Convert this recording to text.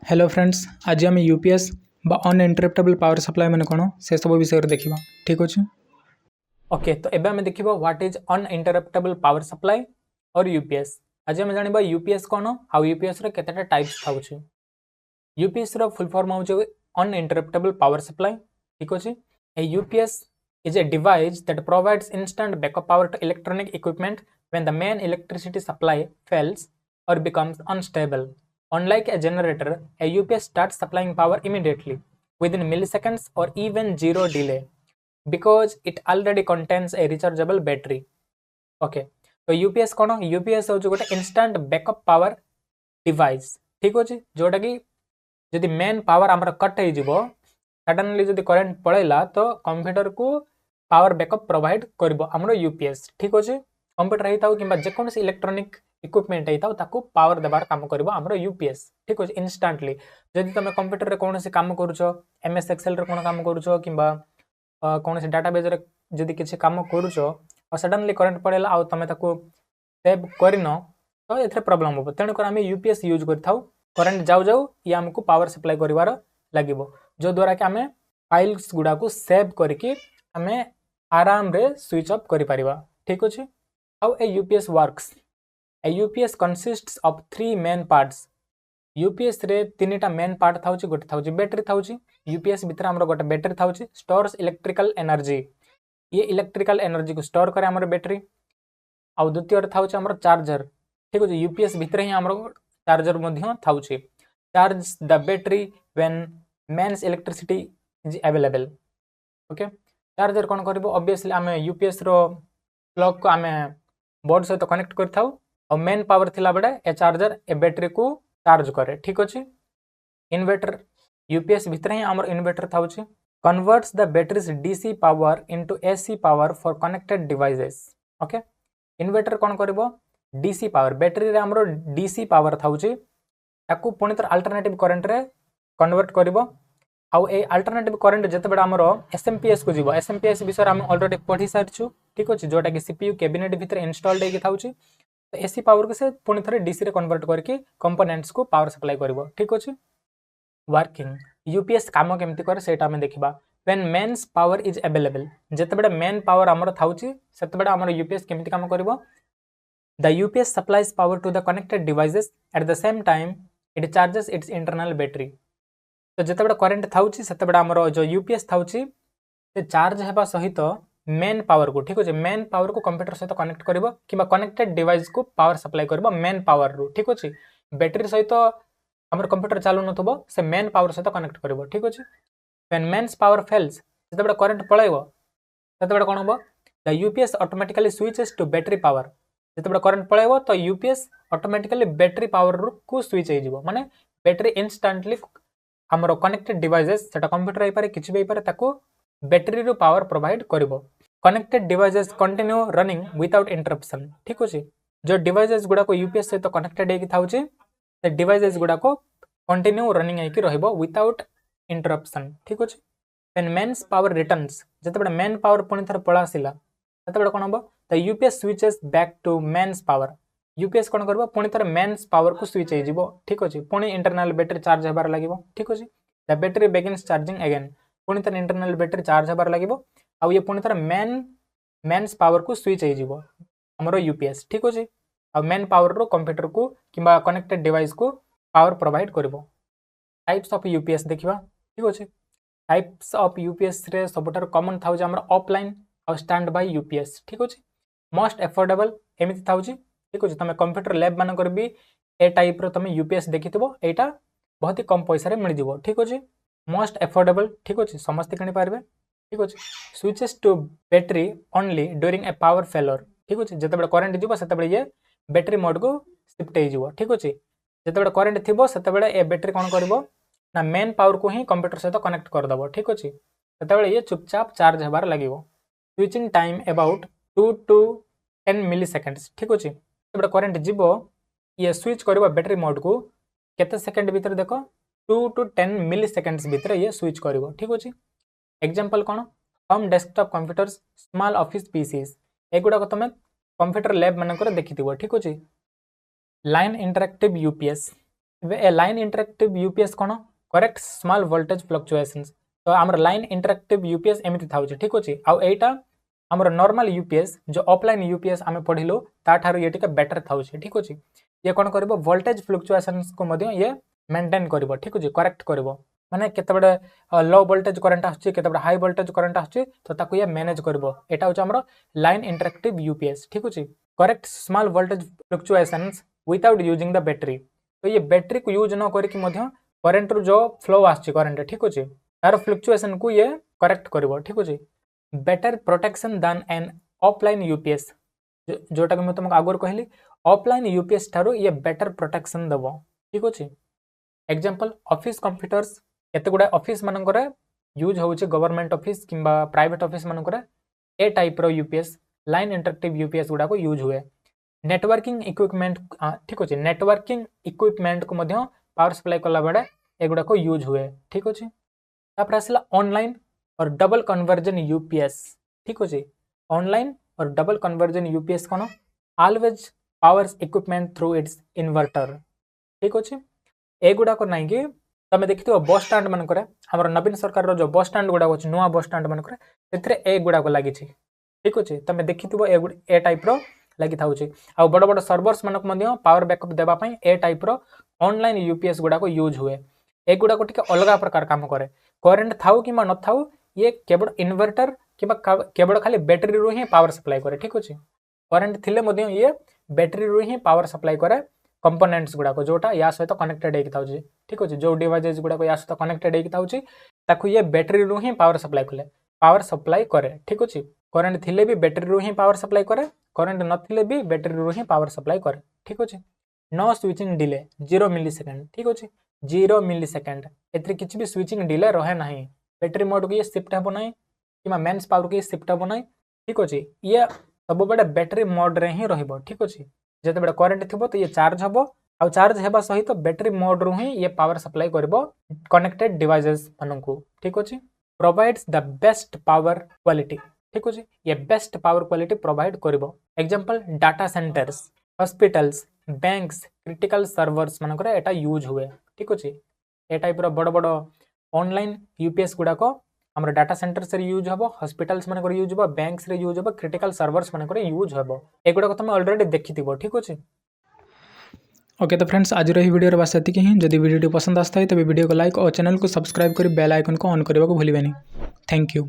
Hello friends, आज आम UPS बा अनइंटरप्टेबल पावर सप्लाई मैंने कौन से सब विषय देखा। ठीक अच्छे। ओके, तो एबे हमें देखिबा what is uninterruptible power supply और यूपीएस। आज हमें जानिबा यूपीएस कौन आउ यूपीएस रे केतेटा टाइप्स थाउछ। यूपीएस रो फुल फॉर्म होछ अनइंटरप्टेबल पावर सप्लाई। ठीक अच्छे। ए UPS is a device that provides instant backup power to electronic equipment when the main electricity supply fails or becomes unstable. Unlike a generator, a UPS starts supplying power immediately within milliseconds or even zero delay because it already contains a rechargeable battery. Okay, तो UPS कौन? UPS हो जो गोटे instant backup power device. ठीक अच्छे, जोटा कि जदि मेन पावर आमर कट हो सडनली जदि करेन्ट पड़ेला तो कंप्यूटर को पावर बैकअप प्रोवाइड करिवो हमरो यूपीएस। ठीक अच्छे, कंप्यूटर होता कि जेकोसी इलेक्ट्रोनिक इक्विपमेंट होता ताकू पावर देवार काम करिवो हमरो यूपीएस। ठीक अच्छे, इंस्टांटली जदि तुम कंप्यूटर रे कोनोसी काम करूछो, एमएस एक्सेल रे कोन काम करूछो किंबा कोनोसी डाटाबेस रे जदि किछि काम करूछो और सडनली करेन्ट पड़ेला आ तुम ताकू सेव करिनो तो एथरे प्रॉब्लम हो। तेणु कर आमे यूपीएस यूज करथाउ। करेन्ट जाऊ जाऊ ये हमको पावर सप्लाई करिवार लागिवो, जो द्वारा कि आमे फाइल्स गुडा को सेव करके आमे आराम रे स्विच ऑफ करि परिबा। ठीक अछि। How a UPS works. A UPS consists of 3 main parts. UPS रे तीनटा मेन पार्ट थाउची। गोटे थाउची बैटरी थाउची। यूपीएस भीतर हमर गोटे बैटरी थाउची, स्टोर्स इलेक्ट्रिकल एनर्जी। ये इलेक्ट्रिकल एनर्जी को स्टोर करे हमर बैटरी। आ द्वितीय रे थाउची हमर चार्जर। ठीक अछि, यूपीएस भीतर ही हमर चार्जर मध्य थाउची। Charge the battery when mains electricity is available. Okay, charger कौन करिवो? ऑब्वियसली आमे यूपीएस रो प्लग को आमे बोर्ड सहित कनेक्ट करथाउ और मेन पावर थिला बडे ए चार्जर ए बैटरी को चार्ज करे। ठीक अछि। इन्वर्टर, यूपीएस भीतर ही हमर इन्वर्टर थाउची, converts the battery's DC power into AC power for connected devices. Okay, inverter कौन करिवो? डीसी पावर, बैटरी रे हमर डीसी पावर थाउची ताकू पुणी तर अल्टरनेटिव करंट रे कन्वर्ट करिवो। आउ ए अल्टरनेटिव करंट जते बडा हमरो एसएमपीएस को जीवो। एसएमपीएस विषय हम ऑलरेडी पढ़ी सारछु। ठीक अछि, जोटा कि सीपीयू कैबिनेट भीतर इंस्टॉल्ड हेकि थाउची। तो एसी पावर को से पुणी थरे डीसी रे कन्वर्ट करके कंपोनेंट्स को पावर सप्लाई करिवो। ठीक अछि। वर्किंग, यूपीएस काम केमति करे सेटा हम देखिबा। When mains power is available, जते बडा मेन पावर हमरो थाउची सेते बडा हमरो यूपीएस केमति काम करिवो? The UPS supplies power to the connected devices at the same time it charges its internal battery. तो जिते बड़ा करेन्ट थाउची सेते बड़ा हमरो जो यूपीएस थाउची से चार्ज हेबा सहित मेन पावर को, ठीक अछि, मेन पावर को कंप्यूटर सहित कनेक्ट करिवो किबा कनेक्टेड डिवाइस को पावर सप्लाई करिवो मेन पावर रो। ठीक अछि, बैटरी सहित हमर कंप्यूटर चालू नथबो से मेन पावर सहित कनेक्ट करिवो। ठीक अछि। व्हेन मेन्स पावर फेल्स, जिते बड़ा करेन्ट पळाइबो सेते बड़ा कोन होबो? The UPS automatically switches to battery power. जिते बड़ा करेन्ट पळाइबो तो यूपीएस ऑटोमेटिकली बैटरी पावर को स्विच हे जिवो, माने बैटरी इंस्टेंटली हमरो कनेक्टेड डिवाइसेस सेटा कंप्यूटर पारे किछि भी पारे ताको बैटरी रो पावर प्रोवाइड करिवो। Connected devices continue running without interruption. ठीक अछि, जो डिवाइसेस गुडा को यूपीएस से तो कनेक्टेड हेकि थाउची से डिवाइसेस गुडा को कंटिन्यू रनिंग हेकि रहइबो विदाउट इंटरप्शन। ठीक अछि। व्हेन मेन्स पावर रिटर्न्स, जते बडा मेन पावर पुणी थर पळा आसिला तते बडा कोन होबो? The UPS switches back to mains power. UPS कौन करबो? पुणी थर मेन्स पावर को स्विच हे जिवो। ठीक अछि, पुणी इंटरनल बैटरी चार्ज हेबार लागिवो। ठीक अछि, the battery begins charging again. पुणी थर इंटरनल बैटरी चार्ज हेबार लागिवो आ ये पुणी थर मेन्स पावर को स्विच हे जिवो हमरो यूपीएस। ठीक अछि, आ मेन पावर रो कंप्यूटर को किबा कनेक्टेड डिवाइस को power provide करिवो। Types of UPS देखिबा। ठीक अछि, टाइप्स ऑफ यूपीएस रे सबटर कॉमन थाउज हमर ऑफलाइन और स्टैंड बाय यूपीएस। ठीक अछि, मोस्ट एफोर्डेबल एमिति थाउजी। ठीक अछि, तमे कंप्यूटर लैब मान कर भी ए टाइप रो तमे यूपीएस देखितबो, एटा बहुत ही कम पैसा रे मिल जिवो। ठीक अछि, मोस्ट एफोर्डेबल। ठीक अछि, समस्त किनि पारबे। ठीक अछि, switches to battery only during a power failure. ठीक अछि, जते बडा करंट जिवो सेते बडा ये बैटरी मोड को शिफ्ट हे जिवो। ठीक अछि, जते बडा करंट थिबो सेते बडा ए बैटरी कोन करबो ना मेन पावर को ही कंप्यूटर सहित कनेक्ट कर दबो। ठीक अछि, सेते बडा ये चुपचाप चार्ज हेबार लागिवो। Switching time about 2 to 10 milliseconds. ठीक अछि, बडा करंट जिवो ये स्विच करबो बैटरी मोड को केते सेकंड भीतर देखो 2 to 10 मिलीसेकेंड्स भीतर ये स्विच करबो। ठीक अछि, एग्जांपल कोन? Home desktop computers, small office PCs, एगुडा को तमे कंप्यूटर लैब मान कर देखिथिबो। ठीक अछि, लाइन इंटरैक्टिव यूपीएस। ए लाइन इंटरेक्टिव यूपीएस कौन करेक्ट स्मॉल वोल्टेज फ्लक्चुएशंस तो आमर लाइन इंटरेक्टिव यूपीएस एमती था ठीक अच्छे आईटा आमर नॉर्मल यूपीएस जो ऑफलाइन यूपीएस आम पढ़िलु ताठार ये टिके बेटर था ठीक अच्छे ये कौन कर वोल्टेज फ्लक्चुएशंस को ये मेंटेन कर ठीक अच्छे करेक्ट कर माने केते लो वोल्टेज करंट आछे केते हाई वोल्टेज करंट आछे तो ताको ये मैनेज करबो एटा होछ हमरो लाइन इंटरेक्टिव यूपीएस ठीक अछि correct small voltage fluctuations without using the battery तो ये बैटरी को यूज न करके मध्य करंट रो जो फ्लो आछे करंट ठीक अछि तार फ्लक्चुएशन को ये करेक्ट करबो ठीक अछि better protection than an offline UPS जोटा कि मैं तुमको आगुर कहली ऑफलाइन यूपीएस ठारो ये बेटर प्रोटेक्शन देबो ठीक अछि एग्जांपल ऑफिस कंप्यूटर्स केते गुडा ऑफिस मानकर यूज होउचे गवर्नमेंट ऑफिस किंबा प्राइवेट ऑफिस मानकर ए टाइप रो यूपीएस लाइन इंटरेक्टिव यूपीएस गुडा को यूज हुए नेटवर्किंग इक्विपमेंट ठीक अच्छे नेटवर्किंग इक्विपमेंट को मध्य पावर सप्लाई कला बेले एगुड़ा को यूज हुए ठीक अच्छे तापर आसला ऑनलाइन और डबल कन्वर्जन यूपीएस ठीक अच्छे ऑनलाइन और डबल कन्वर्जन यूपीएस कौन always powers equipment through it's inverter ठीक अच्छे एगुड़ा को नाई कि तुम देखिए बस स्टाण्ड मानक आम नवीन सरकार जो बस स्टाण्ड गुड़ा अच्छे नुआ बस स्टाण्ड मानक ए गुड़ा को लगी ठीक अच्छे तुम देखि ए टाइप रो लगी था आ बड़ बड़ सर्वर्स मानक पावर बैकअप देवाई ए टाइप रो ऑनलाइन यूपीएस गुड़ा को यूज हुए एगुड़ा को टिके अलग प्रकार काम करे करेंट थाउ कि न थाउ ये केवल इन्वर्टर कि केवल खाली बैटरी रू ही पावर सप्लाई करे ठीक अच्छे करेंट थिले ये बैटरी रू ही पावर सप्लाई करे कंपोनेंट्स गुड़ा को जोटा या सहित कनेक्टेड होता ठीक अच्छे जो डिवाइसेस गुड़ा को या सहित कनेक्टेड होता ये बैटरी रू ही पावर सप्लाई करे ठीक अच्छे करेंट थिले भी बैटरी रू ही पावर सप्लाई करे करेंट नथिले भी बैटरी रू ही पावर सप्लाई करे ठीक अच्छे नो स्विचिंग डिले 0 मिलीसेकेंड ठीक अच्छे 0 मिलीसेकेंड एथरे किछि भी स्विचिंग डिले रहे ना बैटरी मोड को ये शिफ्ट हेबो ना कि मेन्स पावर को ये शिफ्ट हेबो ना ठीक अच्छे ये सब बड़े बैटरी मोड रे ही रहइबो ठीक अच्छे जते बड़े करेंट थिबो तो ये चार्ज हेबो आ चार्ज हेबा सहित बैटरी मोड रू ही ये पावर सप्लाई करबो कनेक्टेड डिवाइसेस मानकू ठीक अच्छे provides the best power quality ठीक अच्छे ये बेस्ट पावर क्वालिटी प्रोवाइड करिवो example data centres hospitals banks critical servers मानकर एटा यूज हुए ठीक अच्छे ए टाइप रो बड़ बड़ ऑनलाइन यूपीएस गुड़ा को हमर डाटा सेंटर से यूज हबो हॉस्पिटल्स मानकर यूज हबो बैंक्स रे यूज हबो क्रिटिकल सर्वर्स मानकर यूज हबो एगुड़ा को तुम ऑलरेडी देखिथिबो ठीक अच्छे ओके तो फ्रेंड्स आज रही वीडियो बस एतिक ही जदि वीडियो पसंद आस्ता है तब वीडियो को लाइक और चैनल को सब्सक्राइब कर बेल आइकन को ऑन करने को भूलिबेनी थैंक यू।